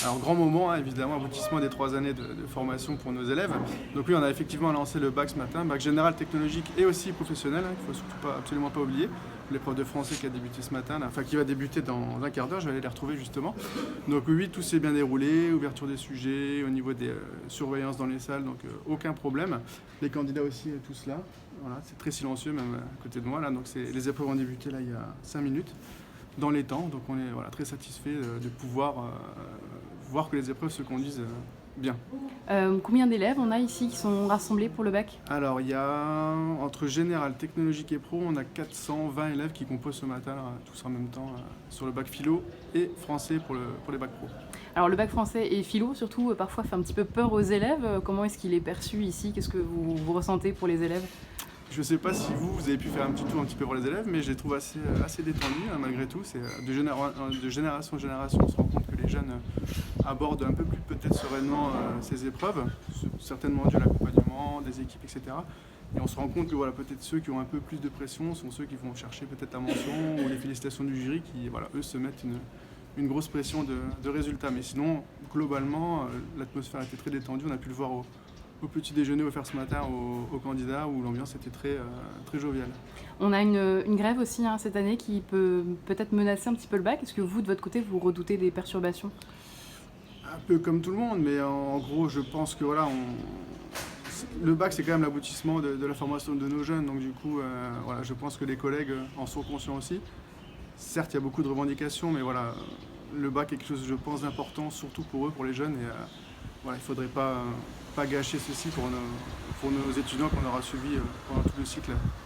Alors grand moment, hein, évidemment, aboutissement des 3 années de formation pour nos élèves. Donc oui, on a effectivement lancé le bac ce matin, bac général technologique et aussi professionnel, hein, qu'il ne faut surtout absolument pas oublier. L'épreuve de français qui a débuté ce matin, là, enfin qui va débuter dans un quart d'heure, je vais aller les retrouver justement. Donc oui, tout s'est bien déroulé, ouverture des sujets, au niveau des surveillances dans les salles, donc aucun problème. Les candidats aussi, tous là. Voilà, c'est très silencieux même à côté de moi là, donc les épreuves ont débuté là il y a 5 minutes dans les temps, donc on est voilà, très satisfait de pouvoir voir que les épreuves se conduisent bien. Combien d'élèves on a ici qui sont rassemblés pour le bac? Alors il y a entre général, technologique et pro, on a 420 élèves qui composent ce matin là, tous en même temps sur le bac philo et français pour les bacs pro. Alors le bac français et philo surtout parfois fait un petit peu peur aux élèves. Comment est-ce qu'il est perçu ici? Qu'est-ce que vous ressentez pour les élèves? Je ne sais pas si vous avez pu faire un petit tour un petit peu pour les élèves, mais je les trouve assez détendus hein, malgré tout. C'est de génération en génération, on se rend compte que les jeunes abordent un peu plus peut-être sereinement ces épreuves, certainement dû à l'accompagnement des équipes, etc. Et on se rend compte que voilà, peut-être ceux qui ont un peu plus de pression sont ceux qui vont chercher peut-être la mention ou les félicitations du jury qui, voilà, eux, se mettent une grosse pression de résultats. Mais sinon, globalement, l'atmosphère était très détendue. On a pu le voir au petit déjeuner offert ce matin aux candidats où l'ambiance était très joviale. On a une grève aussi hein, cette année qui peut peut-être menacer un petit peu le bac. Est-ce que vous, de votre côté, vous redoutez des perturbations? Un peu comme tout le monde, mais en gros, je pense que voilà, le bac, c'est quand même l'aboutissement de la formation de nos jeunes. Donc du coup, voilà, je pense que les collègues en sont conscients aussi. Certes, il y a beaucoup de revendications, mais voilà, le bac est quelque chose, je pense, d'important, surtout pour eux, pour les jeunes. Et voilà, il ne faudrait pas gâcher ceci pour nos étudiants qu'on aura suivis pendant tout le cycle.